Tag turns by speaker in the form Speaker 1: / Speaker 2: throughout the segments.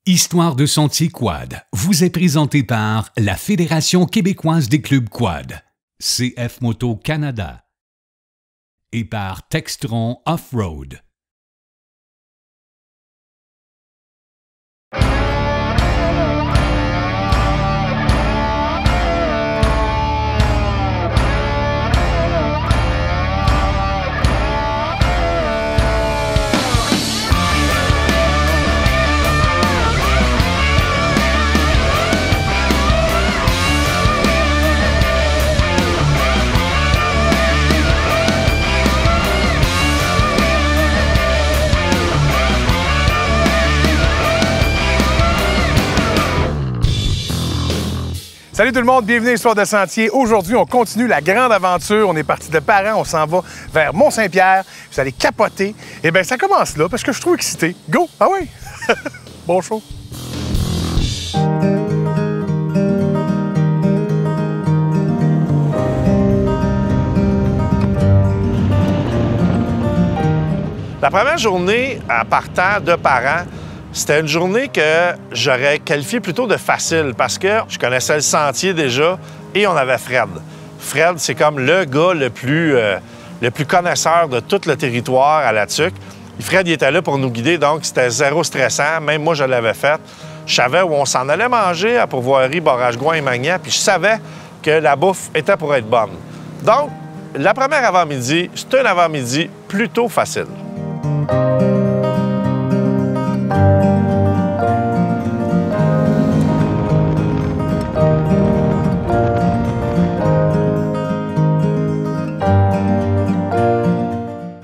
Speaker 1: Histoire de Sentier Quad vous est présentée par la Fédération québécoise des clubs quad, CF Moto Canada, et par Textron Off-Road.
Speaker 2: Salut tout le monde, bienvenue à Histoire de Sentier. Aujourd'hui, on continue la grande aventure. On est parti de Parent, on s'en va vers Mont-Saint-Pierre. Vous allez capoter. Eh bien, ça commence là parce que je suis trop excité. Go! Ah oui! Bon show! La première journée en partant de Parent, c'était une journée que j'aurais qualifiée plutôt de facile parce que je connaissais le sentier déjà et on avait Fred. Fred, c'est comme le gars le plus connaisseur de tout le territoire à la Tuque. Fred, il était là pour nous guider, donc c'était zéro stressant. Même moi, je l'avais fait. Je savais où on s'en allait manger à Pourvoirie, Barrage-Gouin et Magnan, puis je savais que la bouffe était pour être bonne. Donc, la première avant-midi, c'était un avant-midi plutôt facile.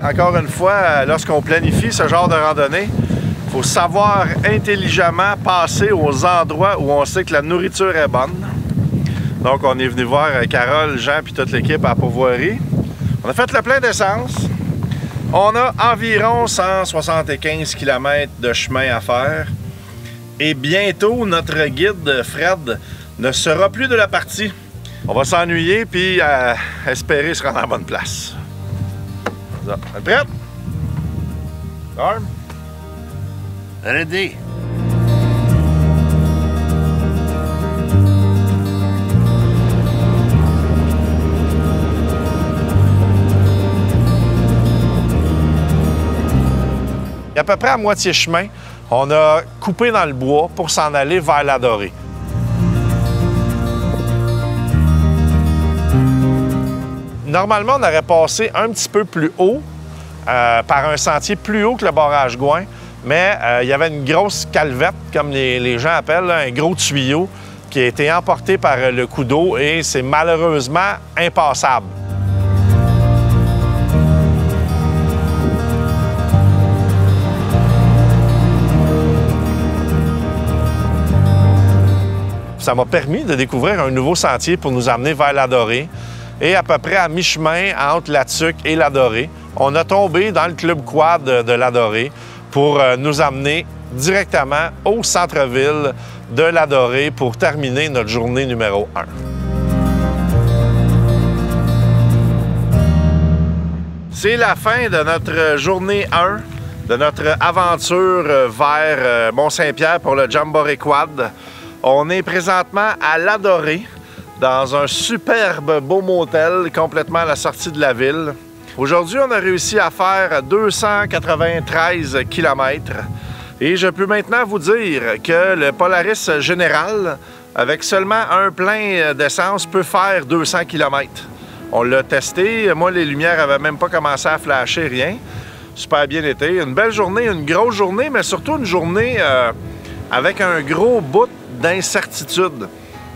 Speaker 2: Encore une fois, lorsqu'on planifie ce genre de randonnée, il faut savoir intelligemment passer aux endroits où on sait que la nourriture est bonne. Donc, on est venu voir Carole, Jean et toute l'équipe à Pourvoirie. On a fait le plein d'essence. On a environ 175 km de chemin à faire. Et bientôt, notre guide, Fred, ne sera plus de la partie. On va s'ennuyer puis espérer se rendre à la bonne place. Prête? Arm?
Speaker 3: Ready.
Speaker 2: À peu près à moitié chemin, on a coupé dans le bois pour s'en aller vers la Dorée. Normalement, on aurait passé un petit peu plus haut, par un sentier plus haut que le Barrage-Gouin, mais il y avait une grosse calvette, comme les gens appellent, là, un gros tuyau qui a été emporté par le coup d'eau et c'est malheureusement impassable. Ça m'a permis de découvrir un nouveau sentier pour nous amener vers la Dorée. Et à peu près à mi-chemin entre la Tuque et la Dorée, on a tombé dans le club quad de la Dorée pour nous amener directement au centre-ville de la Dorée pour terminer notre journée numéro 1. C'est la fin de notre journée 1, de notre aventure vers Mont-Saint-Pierre pour le Jamboree Quad. On est présentement à la Dorée, dans un superbe beau motel complètement à la sortie de la ville. Aujourd'hui, on a réussi à faire 293 km et je peux maintenant vous dire que le Polaris Général, avec seulement un plein d'essence, peut faire 200 km. On l'a testé, moi les lumières n'avaient même pas commencé à flasher, rien. Super bien été, une belle journée, une grosse journée, mais surtout une journée avec un gros bout d'incertitude.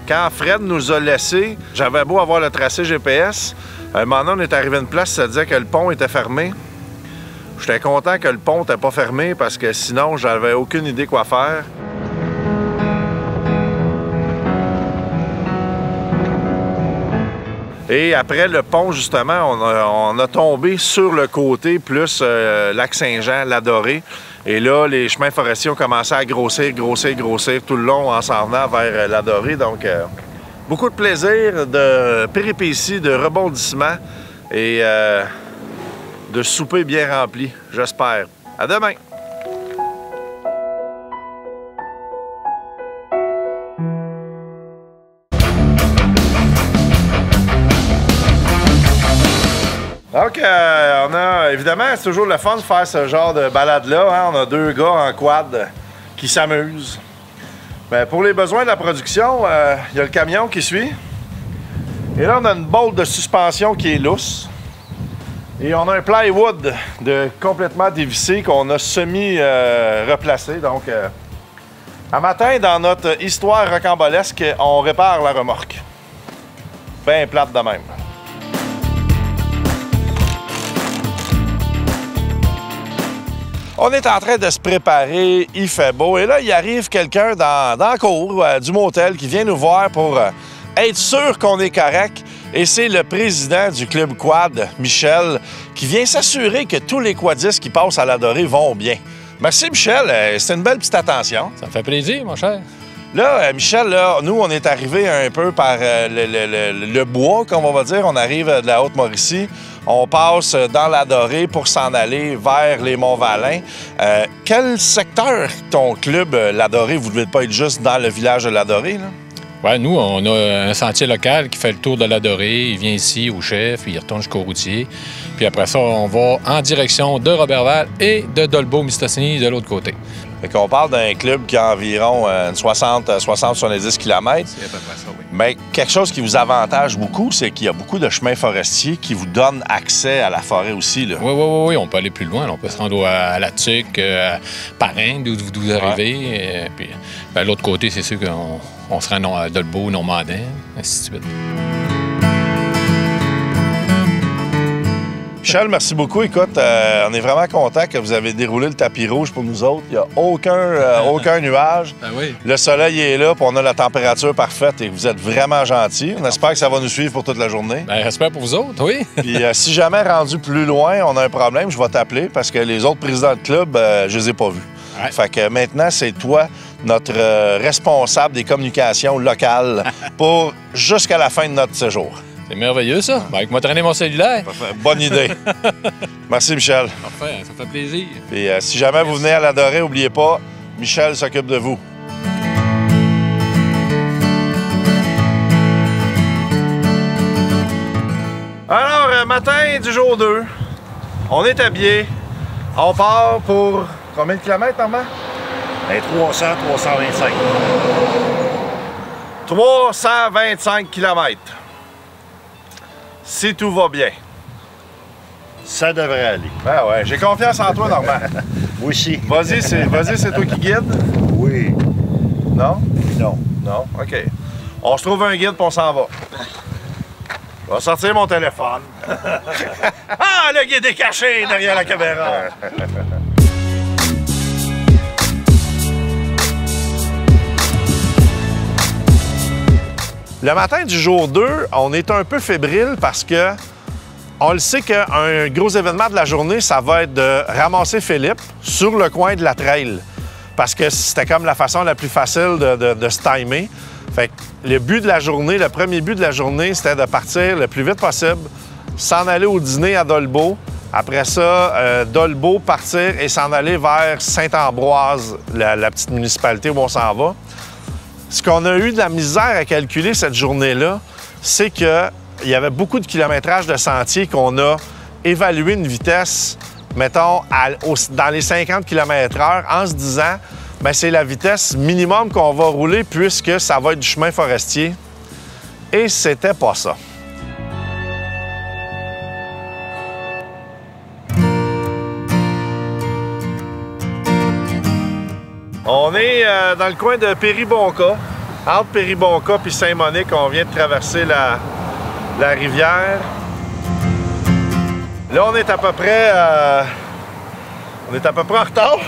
Speaker 2: Quand Fred nous a laissés, j'avais beau avoir le tracé GPS, à un moment donné, on est arrivé à une place, ça disait que le pont était fermé. J'étais content que le pont n'était pas fermé parce que sinon, j'avais aucune idée quoi faire. Et après le pont, justement, on a tombé sur le côté, plus Lac-Saint-Jean, la Dorée. Et là, les chemins forestiers ont commencé à grossir tout le long en s'en venant vers la Dorée. Donc, beaucoup de plaisir, de péripéties, de rebondissements et de souper bien rempli, j'espère. À demain! Donc, on a, évidemment, c'est toujours le fun de faire ce genre de balade-là. Hein? On a 2 gars en quad qui s'amusent. Ben, pour les besoins de la production, il y a le camion qui suit. Et là, on a une bolt de suspension qui est lousse. Et on a un plywood complètement dévissé qu'on a semi-replacé. Donc, un matin, dans notre histoire rocambolesque, on répare la remorque. Ben plate de même. On est en train de se préparer, il fait beau. Et là, il arrive quelqu'un dans la cour du motel qui vient nous voir pour être sûr qu'on est correct. Et c'est le président du club quad, Michel, qui vient s'assurer que tous les quadistes qui passent à l'Adoré vont bien. Merci, Michel. C'est une belle petite attention.
Speaker 3: Ça me fait plaisir, mon cher.
Speaker 2: Là, Michel, là, nous, on est arrivé un peu par le bois, comme on va dire. On arrive de la Haute-Mauricie. On passe dans l'Adoré pour s'en aller vers les Monts-Valin. Quel secteur, ton club, l'Adoré? Vous ne devez pas être juste dans le village de l'Adoré, là?
Speaker 3: Ouais, nous, on a un sentier local qui fait le tour de l'Adoré. Il vient ici au chef, puis il retourne jusqu'au routier. Puis après ça, on va en direction de Roberval et de Dolbeau-Mistassini de l'autre côté.
Speaker 2: Fait qu'on parle d'un club qui a environ 60-70 km.
Speaker 3: C'est à peu près ça, oui.
Speaker 2: Mais quelque chose qui vous avantage beaucoup, c'est qu'il y a beaucoup de chemins forestiers qui vous donnent accès à la forêt aussi, là.
Speaker 3: Oui, on peut aller plus loin. On peut se rendre à La Tuque, à Parin, d'où vous arrivez. Puis ben, l'autre côté, c'est sûr qu'on se rend à Dolbeau, Normandin, ainsi de suite.
Speaker 2: Michel, merci beaucoup. Écoute, on est vraiment content que vous avez déroulé le tapis rouge pour nous autres. Il n'y a aucun nuage.
Speaker 3: Ben oui.
Speaker 2: Le soleil est là, puis on a la température parfaite et vous êtes vraiment gentils. On espère que ça va nous suivre pour toute la journée.
Speaker 3: Ben, j'espère pour vous autres, oui.
Speaker 2: Puis si jamais rendu plus loin, on a un problème, je vais t'appeler parce que les autres présidents de club, je les ai pas vus.
Speaker 3: Ouais.
Speaker 2: Fait que maintenant, c'est toi, notre responsable des communications locales pour jusqu'à la fin de notre séjour.
Speaker 3: C'est merveilleux, ça. Ben, moi, traîner mon cellulaire.
Speaker 2: Parfait. Bonne idée. Merci, Michel.
Speaker 3: Parfait, ça fait plaisir.
Speaker 2: Puis si jamais vous venez à l'Adoré, n'oubliez pas, Michel s'occupe de vous. Alors, matin du jour 2, on est habillés. On part pour combien de kilomètres, Normand?
Speaker 4: 300, 325.
Speaker 2: 325 kilomètres. Si tout va bien.
Speaker 4: Ça devrait aller.
Speaker 2: Ben ouais, j'ai confiance en toi, Normand.
Speaker 4: Moi aussi.
Speaker 2: Vas-y, c'est toi qui guide?
Speaker 4: Oui.
Speaker 2: Non?
Speaker 4: Non.
Speaker 2: Non? OK. On se trouve un guide puis on s'en va. Je vais sortir mon téléphone. Ah, le guide est caché derrière la caméra. Le matin du jour 2, on est un peu fébrile parce que on le sait qu'un gros événement de la journée, ça va être de ramasser Philippe sur le coin de la trail. Parce que c'était comme la façon la plus facile de se timer. Fait que le but de la journée, le premier but de la journée, c'était de partir le plus vite possible, s'en aller au dîner à Dolbeau. Après ça, Dolbeau, partir et s'en aller vers Saint-Ambroise, la petite municipalité où on s'en va. Ce qu'on a eu de la misère à calculer cette journée-là, c'est qu'il y avait beaucoup de kilométrage de sentiers qu'on a évalué une vitesse, mettons, dans les 50 km/h en se disant, bien, c'est la vitesse minimum qu'on va rouler puisque ça va être du chemin forestier. Et c'était pas ça. On est dans le coin de Péribonka, entre Péribonka puis Saint-Monique. On vient de traverser la rivière. Là, on est à peu près en retard.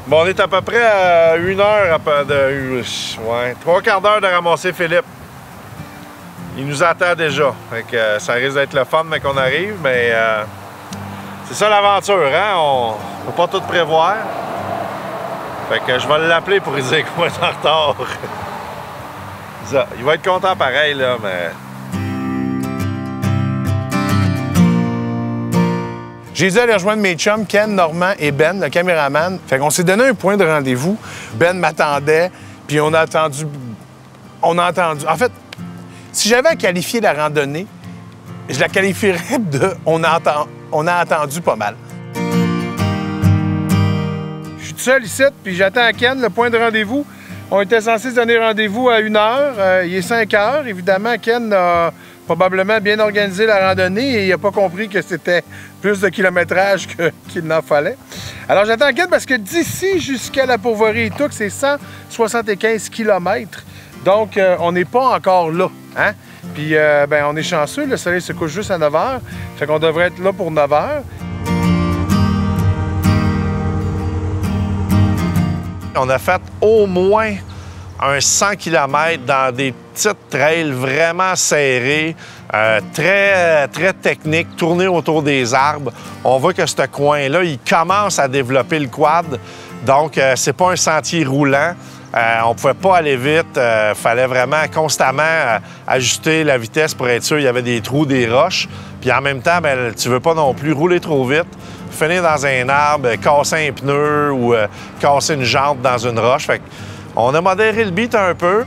Speaker 2: Bon, on est à peu près à 1 heure, ouais, 3/4 d'heure de ramasser Philippe. Il nous attend déjà. Fait que ça risque d'être le fun, mais qu'on arrive, mais c'est ça l'aventure, hein? On ne peut pas tout prévoir. Fait que je vais l'appeler pour lui dire qu'on est en retard. Ça, il va être content pareil, là, mais...
Speaker 5: J'ai dû aller rejoindre mes chums, Ken, Normand et Ben, le caméraman. Fait qu'on s'est donné un point de rendez-vous. Ben m'attendait, puis on a attendu... En fait, si j'avais à qualifier la randonnée, je la qualifierais de on a attendu pas mal. Je suis tout seul ici, puis j'attends Ken, le point de rendez-vous. On était censé se donner rendez-vous à 1h. Il est 5h. Évidemment, Ken a probablement bien organisé la randonnée et il n'a pas compris que c'était plus de kilométrage qu'il n'en fallait. Alors, j'attends Ken parce que d'ici jusqu'à la Pourvoirie et tout, c'est 175 km. Donc, on n'est pas encore là. Hein? Puis, ben, on est chanceux. Le soleil se couche juste à 9h. Fait qu'on devrait être là pour 9h.
Speaker 2: On a fait au moins un 100 km dans des petites trails vraiment serrées, très techniques, tournées autour des arbres. On voit que ce coin-là, il commence à développer le quad. Donc, c'est pas un sentier roulant. On pouvait pas aller vite. Fallait vraiment constamment ajuster la vitesse pour être sûr qu'il y avait des trous, des roches. Puis en même temps, ben, tu veux pas non plus rouler trop vite, finir dans un arbre, casser un pneu ou casser une jante dans une roche. Fait qu'on a modéré le beat un peu.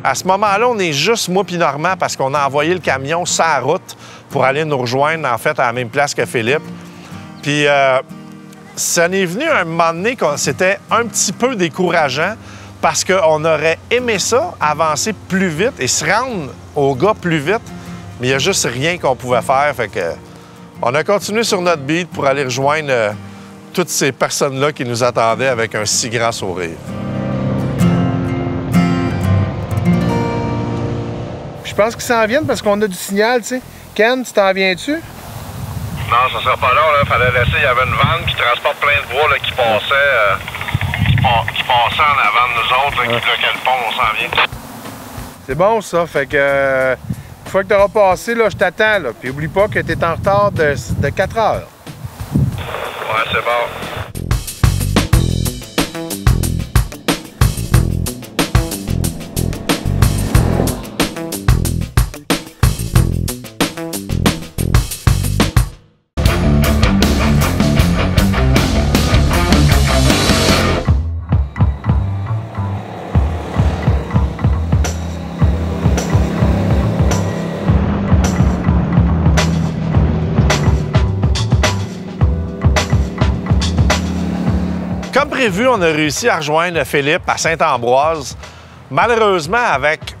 Speaker 2: À ce moment-là, on est juste moi puis Normand parce qu'on a envoyé le camion sur la route pour aller nous rejoindre, en fait, à la même place que Philippe. Puis ça n'est venu un moment donné que c'était un petit peu décourageant parce qu'on aurait aimé ça, avancer plus vite et se rendre au gars plus vite, mais il n'y a juste rien qu'on pouvait faire. Fait que on a continué sur notre beat pour aller rejoindre toutes ces personnes-là qui nous attendaient avec un si grand sourire.
Speaker 5: Je pense qu'ils s'en viennent parce qu'on a du signal, tu sais. Ken, tu t'en viens-tu?
Speaker 2: Non, ça sera pas long, là. Fallait laisser. Il y avait une vanne qui transporte plein de bois là, qui passait en avant de nous autres, là, qui bloquait le pont, on s'en vient.
Speaker 5: C'est bon, ça. Fait que une fois que tu auras passé, là, je t'attends, là. Puis oublie pas que tu es en retard de 4 heures.
Speaker 2: Ouais, c'est bon. Comme prévu, on a réussi à rejoindre Philippe à Saint-Ambroise. Malheureusement, avec,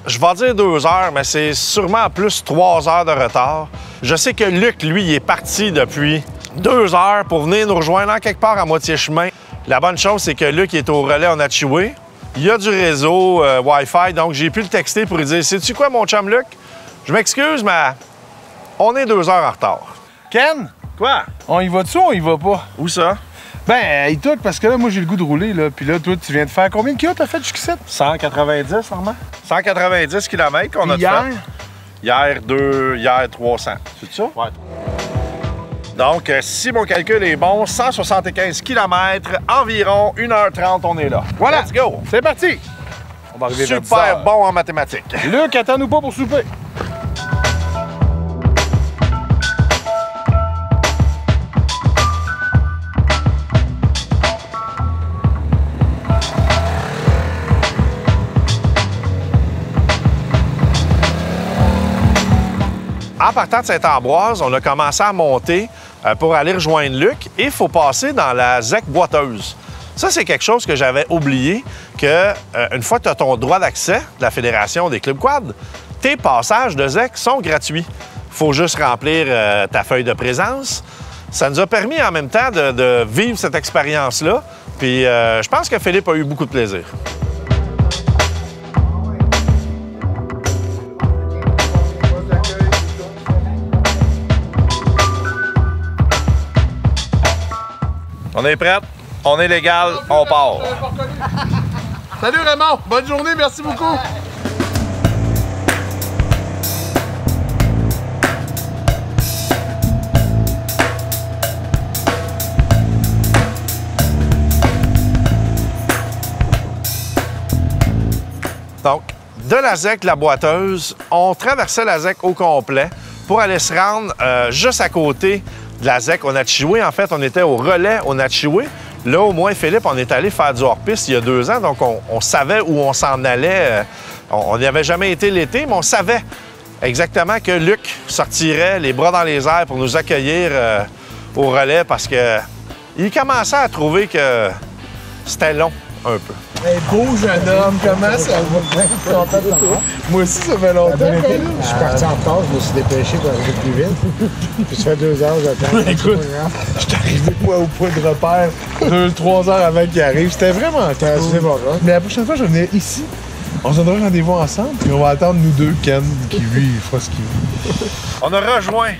Speaker 2: je vais dire 2 heures, mais c'est sûrement plus 3 heures de retard. Je sais que Luc, lui, il est parti depuis 2 heures pour venir nous rejoindre en quelque part à moitié chemin. La bonne chose, c'est que Luc est au relais en Otchioué. Il y a du réseau Wi-Fi, donc j'ai pu le texter pour lui dire « Sais-tu quoi, mon chum Luc? Je m'excuse, mais on est 2 heures en retard. »
Speaker 5: Ken?
Speaker 2: Quoi?
Speaker 5: On y va dessus ou on y va pas?
Speaker 2: Où ça?
Speaker 5: Ben, il toque parce que là, moi, j'ai le goût de rouler, là. Puis là, toi, tu viens de faire combien de kilomètres t'as fait jusqu'ici?
Speaker 2: 190, Normand. 190 km qu'on a
Speaker 5: hier?
Speaker 2: Fait. Hier, 300. C'est ça? Ouais. Donc, si mon calcul est bon, 175 km, environ 1h30, on est là.
Speaker 5: Voilà!
Speaker 2: Let's go!
Speaker 5: C'est parti! On va arriver vers 10
Speaker 2: Super
Speaker 5: heures.
Speaker 2: bon en mathématiques.
Speaker 5: Luc, attends-nous pas pour souper.
Speaker 2: En partant de Saint-Ambroise, on a commencé à monter pour aller rejoindre Luc et il faut passer dans la ZEC boiteuse. Ça, c'est quelque chose que j'avais oublié, que une fois que tu as ton droit d'accès de la Fédération des clubs quad, tes passages de ZEC sont gratuits. Il faut juste remplir ta feuille de présence. Ça nous a permis en même temps de vivre cette expérience-là. Puis je pense que Philippe a eu beaucoup de plaisir. On est prêts, on est légal, on part.
Speaker 5: Salut Raymond, bonne journée, merci beaucoup.
Speaker 2: Donc, de la ZEC, la boiteuse, on traversait la ZEC au complet pour aller se rendre juste à côté de la ZEC au Otchioué. En fait, on était au relais au Otchioué. Là, au moins, Philippe, on est allé faire du hors-piste il y a 2 ans, donc on savait où on s'en allait. On n'y avait jamais été l'été, mais on savait exactement que Luc sortirait les bras dans les airs pour nous accueillir au relais parce qu'il commençait à trouver que c'était long un peu.
Speaker 5: Hey, beau jeune homme, comment ça va? Moi aussi, ça fait longtemps.
Speaker 6: Je suis parti en retard, je me suis dépêché pour arriver plus vite. Puis ça fait 2 heures j'attends.
Speaker 5: Écoute, je suis arrivé moi, au point de repère 2-3 heures avant qu'il arrive. C'était vraiment cool.
Speaker 6: C'est bon, hein?
Speaker 5: Mais la prochaine fois, je vais venir ici. On se donnera rendez-vous ensemble, puis on va attendre nous deux, Ken, qui lui, il fera ce qu'il veut.
Speaker 2: On a rejoint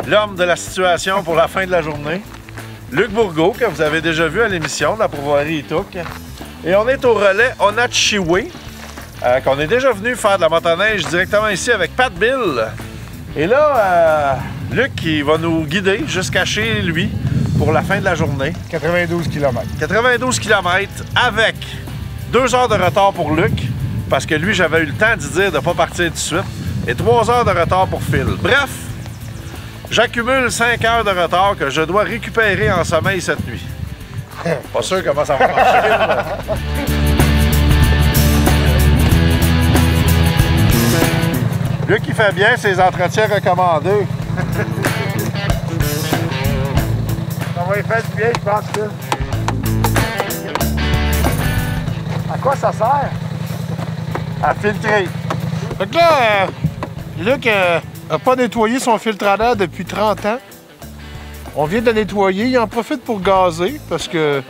Speaker 2: l'homme de la situation pour la fin de la journée, Luc Bourgault, que vous avez déjà vu à l'émission de la pourvoirie Itouk. Et on est au relais Onatchiway, qu'on est déjà venu faire de la motoneige directement ici avec Pat Bill. Et là, Luc, il va nous guider jusqu'à chez lui pour la fin de la journée.
Speaker 6: 92 km.
Speaker 2: 92 km avec 2 heures de retard pour Luc, parce que lui, j'avais eu le temps d'y dire de ne pas partir tout de suite, et 3 heures de retard pour Phil. Bref, j'accumule 5 heures de retard que je dois récupérer en sommeil cette nuit. Pas sûr comment ça va marcher. Luc, il fait bien ses entretiens recommandés.
Speaker 6: Ça va y faire du bien, je pense que. À quoi ça sert?
Speaker 2: À filtrer.
Speaker 5: Fait que là, Luc n'a pas nettoyé son filtre à l'air depuis 30 ans. On vient de le nettoyer. Il en profite pour gazer parce que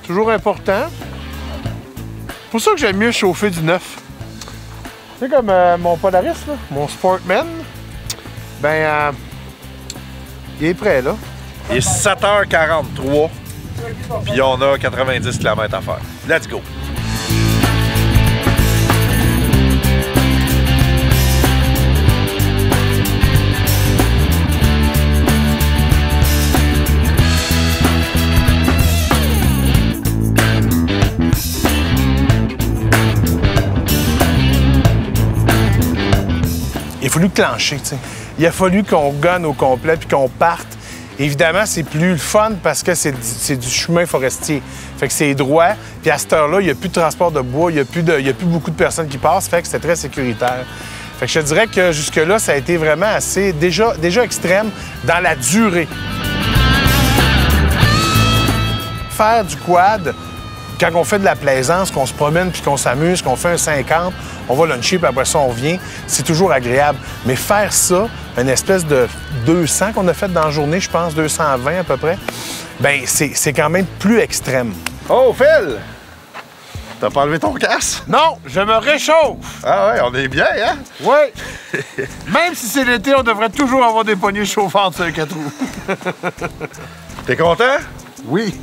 Speaker 5: c'est toujours important. C'est pour ça que j'aime mieux chauffer du neuf. Tu sais, comme mon Polaris, là, mon Sportman, ben, il est prêt, là.
Speaker 2: Il est 7h43, puis on a 90 km à faire. Let's go!
Speaker 5: Il a fallu clencher, tu sais. Il a fallu qu'on gonne au complet puis qu'on parte. Évidemment, c'est plus le fun parce que c'est du chemin forestier. Fait que c'est droit. Puis à cette heure-là, il n'y a plus de transport de bois, il n'y a plus beaucoup de personnes qui passent. Fait que c'était très sécuritaire. Fait que je te dirais que jusque-là, ça a été vraiment assez déjà extrême dans la durée. Faire du quad, quand on fait de la plaisance, qu'on se promène puis qu'on s'amuse, qu'on fait un 50, on va luncher puis après ça, on vient, c'est toujours agréable. Mais faire ça, une espèce de 200 qu'on a fait dans la journée, je pense, 220 à peu près, bien, c'est quand même plus extrême.
Speaker 2: Oh, Phil! T'as pas enlevé ton casque?
Speaker 5: Non, je me réchauffe!
Speaker 2: Ah ouais, on est bien, hein?
Speaker 5: Oui! Même si c'est l'été, on devrait toujours avoir des poignées chauffantes sur un 4 roues.
Speaker 2: T'es content?
Speaker 5: Oui,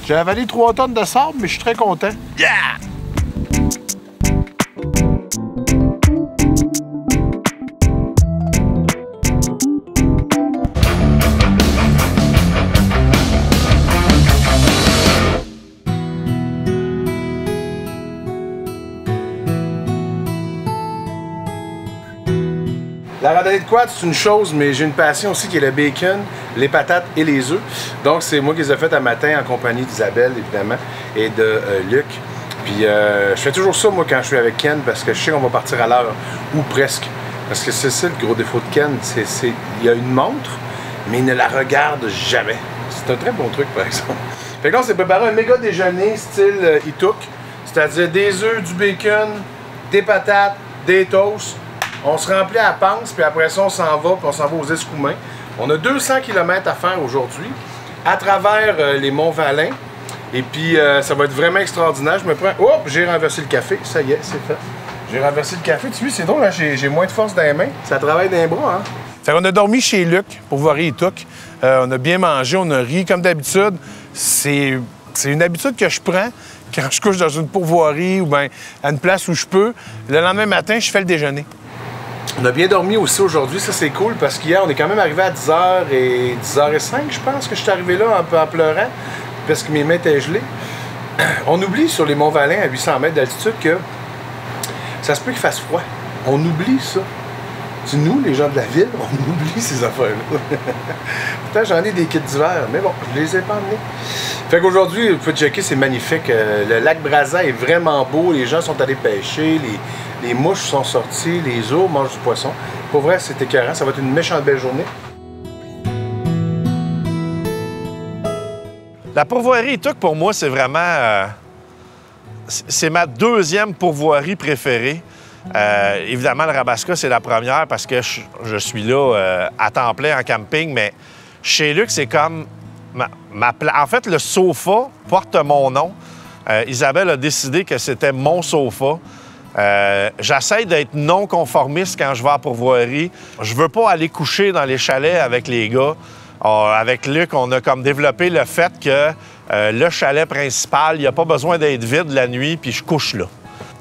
Speaker 5: j'ai avalé 3 tonnes de sable, mais je suis très content.
Speaker 2: Yeah!
Speaker 5: La randonnée de quad, c'est une chose, mais j'ai une passion aussi qui est le bacon, les patates et les œufs. Donc, c'est moi qui les ai faites un matin en compagnie d'Isabelle, évidemment, et de Luc. Puis, je fais toujours ça, moi, quand je suis avec Ken, parce que je sais qu'on va partir à l'heure, ou presque. Parce que c'est ça le gros défaut de Ken, il a une montre, mais il ne la regarde jamais. C'est un très bon truc, par exemple. Fait que là, on s'est préparé un méga déjeuner style Itouk, c'est-à-dire des œufs, du bacon, des patates, des toasts. On se remplit à Panse, puis après ça, on s'en va, puis on s'en va aux Escoumins. On a 200 km à faire aujourd'hui, à travers les Monts-Valin. Et puis, ça va être vraiment extraordinaire. Je me prends... Hop, j'ai renversé le café. Ça y est, c'est fait. J'ai renversé le café. Tu vois, c'est drôle, hein? J'ai moins de force dans les mains. Ça travaille dans les bras, hein? Fait qu'on a dormi chez Luc, pour voir Itouk. On a bien mangé, on a ri, comme d'habitude. C'est une habitude que je prends quand je couche dans une pourvoirie ou bien à une place où je peux. Le lendemain matin, je fais le déjeuner. On a bien dormi aussi aujourd'hui, ça c'est cool parce qu'hier on est quand même arrivé à 10h et 10h05, je pense que je suis arrivé là un peu en pleurant parce que mes mains étaient gelées. On oublie sur les Monts-Valin à 800 mètres d'altitude que ça se peut qu'il fasse froid. On oublie ça. C'est nous, les gens de la ville, on oublie ces affaires-là. Pourtant, j'en ai des kits d'hiver, mais bon, je les ai pas emmenés. Fait qu'aujourd'hui, vous pouvez checker, c'est magnifique. Le lac Brazza est vraiment beau, les gens sont allés pêcher, les mouches sont sorties, les ours mangent du poisson. Pour vrai, c'est écœurant, ça va être une méchante belle journée.
Speaker 2: La pourvoirie Ituc, pour moi, c'est vraiment... c'est ma deuxième pourvoirie préférée. Évidemment, le Rabasca, c'est la première parce que je suis là à temps plein en camping, mais chez Luc, c'est comme en fait, le sofa porte mon nom. Isabelle a décidé que c'était mon sofa. J'essaie d'être non conformiste quand je vais à pourvoirie. Je veux pas aller coucher dans les chalets avec les gars. Avec Luc, on a comme développé le fait que le chalet principal, il n'y a pas besoin d'être vide la nuit, puis je couche là.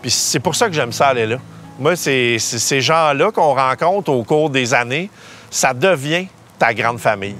Speaker 2: Puis c'est pour ça que j'aime ça aller là. Moi, c'est ces gens-là qu'on rencontre au cours des années, ça devient ta grande famille.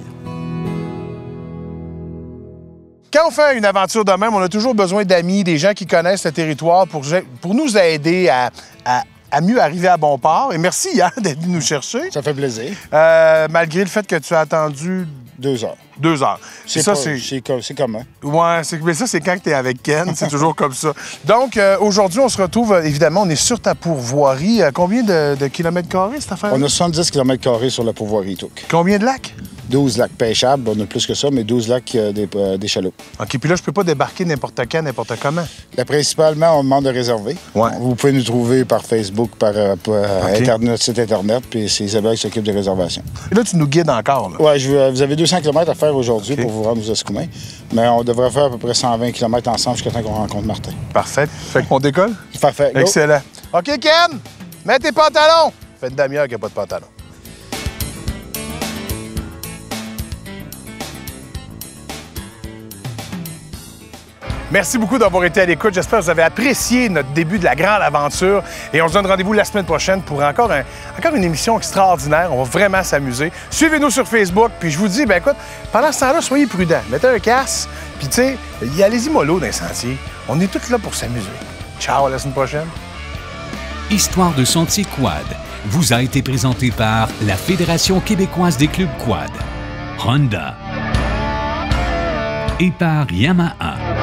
Speaker 5: Quand on fait une aventure de même, on a toujours besoin d'amis, des gens qui connaissent le territoire pour nous aider à mieux arriver à bon port. Et merci, Yann, d'être venu nous chercher.
Speaker 6: Ça fait plaisir.
Speaker 5: Malgré le fait que tu as attendu
Speaker 6: 2 heures.
Speaker 5: 2 heures.
Speaker 6: C'est commun.
Speaker 5: Ouais, mais ça, c'est quand tu es avec Ken. C'est toujours comme ça. Donc, aujourd'hui, on se retrouve, évidemment, on est sur ta pourvoirie. Combien de kilomètres carrés, cette affaire?
Speaker 6: On a 70 km² sur la pourvoirie Ituc.
Speaker 5: Combien de lacs?
Speaker 6: 12 lacs pêchables. On a plus que ça, mais 12 lacs des chaloupes.
Speaker 5: OK, puis là, je peux pas débarquer n'importe quand, n'importe comment.
Speaker 6: Là, principalement, on demande de réserver.
Speaker 5: Ouais.
Speaker 6: Vous pouvez nous trouver par Facebook, par Internet, site Internet, puis c'est Isabelle qui s'occupe des réservations.
Speaker 5: Et là, tu nous guides encore, là.
Speaker 6: Oui, vous avez 200 km à faire aujourd'hui pour vous rendre aux Escoumins. Mais on devrait faire à peu près 120 km ensemble jusqu'à temps qu'on rencontre Martin.
Speaker 5: Parfait. Fait qu'on décolle?
Speaker 6: Parfait. Go.
Speaker 5: Excellent. OK, Ken, mets tes pantalons. Fait une demi-heure qu'il n'y a pas de pantalons. Merci beaucoup d'avoir été à l'écoute. J'espère que vous avez apprécié notre début de la grande aventure. Et on se donne rendez-vous la semaine prochaine pour encore une émission extraordinaire. On va vraiment s'amuser. Suivez-nous sur Facebook. Puis je vous dis, ben écoute, pendant ce temps-là, soyez prudents. Mettez un casque. Puis tu sais, allez-y mollo dans les sentiers. On est tous là pour s'amuser. Ciao, à la semaine prochaine.
Speaker 1: Histoire de Sentier Quad vous a été présenté par la Fédération québécoise des clubs quad, Honda et par Yamaha.